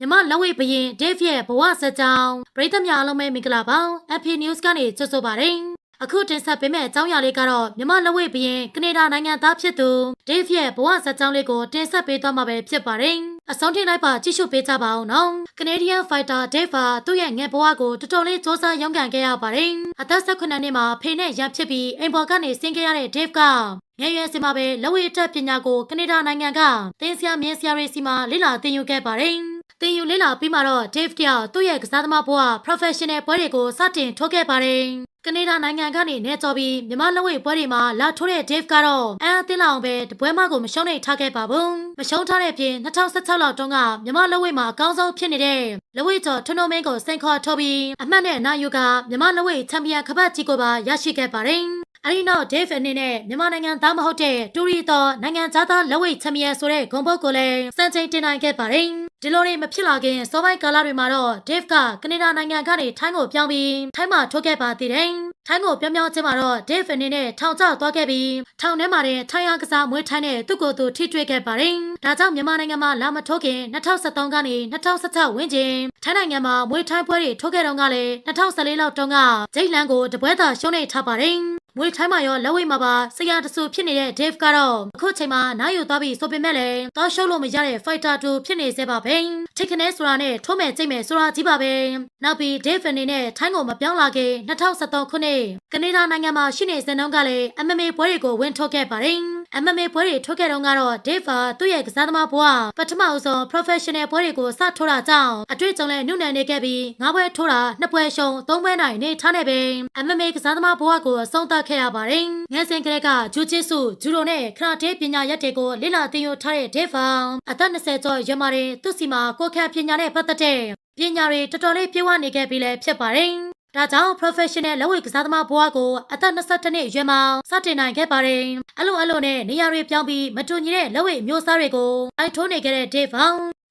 မြမလက်ဝဲဘရင်ဒေးဗ်ရဲ့ဘဝဇာတ်ကြောင်းပရိသတ်များအားလုံးပဲမင်္ဂလာပါ FP News ကနေကြိုဆိုပါရစေအခုတင်ဆက်ပေးမယ့်အကြောင်းအရာလေးကတော့မြမလက်ဝဲဘရင်ကနေဒါနိုင်ငံသားဖြစ်သူဒေးဗ်ရဲ့ဘဝဇာတ်ကြောင်းလေးကိုတင်ဆက်ပေးသွားမှာပဲဖြစ်ပါတယ်အဆုံးထိလိုက်ပါကြည့်ရှုပေးကြပါအောင်နော် Canadian Fighter Dave ဟာသူ့ရဲ့ငယ်ဘဝကိုတော်တော်လေးစ조사ရုန်းကန်ခဲ့ရပါတယ်အသက်18နှစ်မှာဖေနဲ့ရန်ဖြစ်ပြီးအိမ်ပေါ်ကနေဆင်းခဲ့ရတဲ့ Dave ကငယ်ရွယ်စဉ်မှာပဲလက်ဝဲတက်ပညာကိုကနေဒါနိုင်ငံကသင်ဆရာမြင်းဆရာတွေစီမှာလေ့လာသင်ယူခဲ့ပါတယ်တင်ယူလေ့လာပြီးမှတော့ Dave တယောက်သူ့ရဲ့ကစားသမားဘဝ professional ပွဲတွေကိုစတင်ထိုးခဲ့ပါတယ်။ကနေဒါနိုင်ငံကနေနေကြော်ပြီးမြမလက်ဝဲပွဲတွေမှာလာထိုးတဲ့ Dave ကတော့အသင်းလောက်ပဲတပွဲမှကိုမရှုံးနိုင်ထားခဲ့ပါဘူး။မရှုံးထားတဲ့ပြင်2016လောက်တုန်းကမြမလက်ဝဲမှာအကောင်းဆုံးဖြစ်နေတဲ့လက်ဝဲကျော်ထွန်းတော်မင်းကိုစိန်ခေါ်ထိုးပြီးအမှတ်နဲ့နာယူကမြမလက်ဝဲချန်ပီယံခပတ်ကြီးကိုပါရရှိခဲ့ပါတယ်။အဲဒီနောက် Dave အနေနဲ့မြန်မာနိုင်ငံသားမဟုတ်တဲ့တူရီတော်နိုင်ငံသားလက်ဝဲချန်ပီယံဆိုတဲ့ဂုဏ်ပုဒ်ကိုလည်းစံချိန်တင်နိုင်ခဲ့ပါတယ်။ဒီလိုတွေမဖြစ်လာခင်စောပိုင်းကာလတွေမှာတော့ Dave ကကနေဒါနိုင်ငံကနေထိုင်းကိုပြောင်းပြီးထိုင်းမှာထိုးခဲ့ပါသေးတယ်။ထိုင်းကိုပြောင်းချင်းမှာတော့ Dave အနေနဲ့ထောင်ကျသွားခဲ့ပြီးထောင်ထဲမှာတဲ့ထိုင်းအားကစားမွေးထိုင်းတဲ့သူ့ကိုယ်သူထိတွေ့ခဲ့ပါတယ်။ဒါကြောင့်မြန်မာနိုင်ငံမှာလာမထိုးခင်2013ကနေ2016ဝန်းကျင်ထိုင်းနိုင်ငံမှာမွေးထိုင်းပွဲတွေထိုးခဲ့တော့ကလည်း2014လောက်တုန်းကဂျိတ်လန်ကိုတပွဲသာရှုံးနေထားပါတယ်။မွေးထိုင်းမှာရောလက်ဝဲမှာပါဆရာတဆူဖြစ်နေတဲ့ Dave ကတော့အခုချိန်မှာနားယူသွားပြီးဆိုပေမဲ့လည်းတော့ရှုံးလို့မရတဲ့ fighter 2ဖြစ်နေသေးပါပဲထိတ်ခနဲဆိုတာနဲ့ထိုးမဲ့ကြိတ်မဲ့ဆိုတာကြီးပါပဲနောက်ပြီး Dave အနေနဲ့ထိုင်းကိုမပြောင်းလာခင်2013ခုနှစ်ကနေဒါနိုင်ငံမှာရှိနေစံနှုန်းကလည်း MMA ပွဲတွေကိုဝင်ထုတ်ခဲ့ပါတယ် MMA ပွဲတွေထုတ်ခဲ့တော့ကတော့ Dave ဟာသူ့ရဲ့ကစားသမားဘဝပထမအဆုံး professional ပွဲတွေကိုစထိုးတာကြောင့်အတွေ့အကြုံနဲ့နှုတ်နယ်နေခဲ့ပြီး9ပွဲထိုးတာ2ပွဲရှုံး3ပွဲနိုင်နေထားနေပဲ MMA ကစားသမားဘဝကိုအဆုံးသတ်ခဲ့ရပါတယ်။ငယ်စဉ်ကလေးကဂျူဂျစ်ဆုဂျူဒိုနဲ့ခရာတေးပညာရပ်တွေကိုလေ့လာသင်ယူထားတဲ့ Dave အသက်20ကျော်ရွယ်မှာသူ့စီမှာကိုယ်ခံပညာနဲ့ပတ်သက်တဲ့ပညာတွေတော်တော်လေးပြည့်ဝနေခဲ့ပြီလည်းဖြစ်ပါတယ်။ဒါကြောင့် professional လက်ဝဲကစားသမားဘဝကိုအသက်22နှစ်အရွယ်မှာစတင်နိုင်ခဲ့ပါတယ်။အလိုနဲ့နေရာတွေပြောင်းပြီးမတူညီတဲ့လက်ဝဲမျိုးစားတွေကိုအိုက်ထိုးနေခဲ့တဲ့ Dave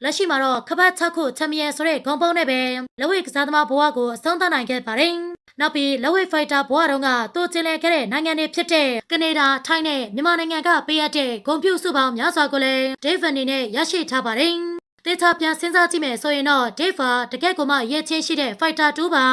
လက်ရှိမှာတော့ခပတ်6ခုချန်ပီယံဆိုတဲ့ဂုဏ်ပုံနဲ့ပဲလက်ဝဲကစားသမားဘဝကိုအဆုံးသတ်နိုင်ခဲ့ပါတယ်။နောက်ပြီးလက်ဝဲဖိုက်တာဘဝတုန်းကသူကျင်လည်ခဲ့တဲ့နိုင်ငံတွေဖြစ်တဲ့ကနေဒါ၊ထိုင်းနဲ့မြန်မာနိုင်ငံကပေးရတဲ့ဂုဏ်ပြုစုပေါင်းများစွာကိုလည်း Dave အနေနဲ့ရရှိထားပါတယ်။တေချာပြန်စဉ်းစားကြည့်မယ်ဆိုရင်တော့ Dave တကယ့်ကိုမှရဲချင်းရှိတဲ့ fighter 2ပါ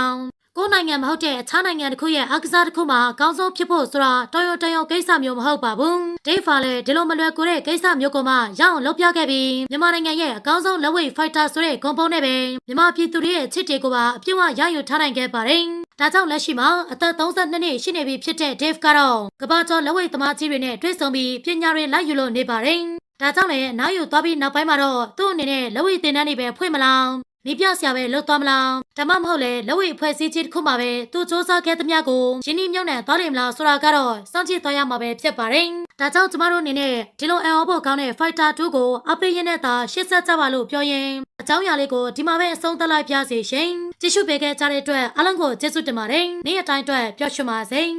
ကိုနိုင်ငံမဟုတ်တဲ့အခြားနိုင်ငံတစ်ခုရဲ့အားကစားတစ်ခုမှာအကောင်းဆုံးဖြစ်ဖို့ဆိုတာတော်ရုံကိစ္စမျိုးမဟုတ်ပါဘူး။ Dave လည်းဒီလိုမလွယ်ကူတဲ့ကိစ္စမျိုးကိုမှရအောင်လုပ်ပြခဲ့ပြီးမြန်မာနိုင်ငံရဲ့အကောင်းဆုံးလက်ဝဲ fighter ဆိုတဲ့ဂုဏ်ပုံနဲ့ပဲမြန်မာပြည်သူတွေရဲ့ချစ်တွေကိုပါအပြည့်အဝရယူထားနိုင်ခဲ့ပါတယ်။ဒါကြောင့်လက်ရှိမှာအသက်32နှစ်ရှိနေပြီဖြစ်တဲ့ Dave ကတော့ကမ္ဘာကျော်လက်ဝဲသမားကြီးတွေနဲ့တွေ့ဆုံပြီးပညာတွေလိုက်ယူလို့နေပါတယ်။ဒါကြောင့်လည်းနားယူသွားပြီးနောက်ပိုင်းမှာတော့သူ့အနေနဲ့လက်ဝဲသင်တန်းတွေပဲဖွင့်မလားနီးပြဆရာပဲလှုပ်သွားမလားဒါမှမဟုတ်လေလက်ဝဲအဖွဲ့အစည်းကြီးတစ်ခုမှပဲသူစ조사ခဲ့သမျှကိုရင်းနှီးမြှုပ်နှံသွားလိမ့်မလားဆိုတာကတော့စောင့်ကြည့်သွားရမှာပဲဖြစ်ပါတယ်။ဒါကြောင့်ကျမတို့အနေနဲ့ဒီလိုအော်ဖို့ကောင်းတဲ့ fighter 2ကိုအပေးရင်းနဲ့သာရှစ်ဆက်ကြပါလို့ပြောရင်အကြောင်းအရာလေးကိုဒီမှာပဲအဆုံးသတ်လိုက်ပြစီရှင်။ကြည့်ရှုပေးခဲ့ကြတဲ့အတွက်အားလုံးကိုကျေးဇူးတင်ပါတယ်။နေ့အတိုင်းအတွက်ပျော်ရွှင်ပါစေ။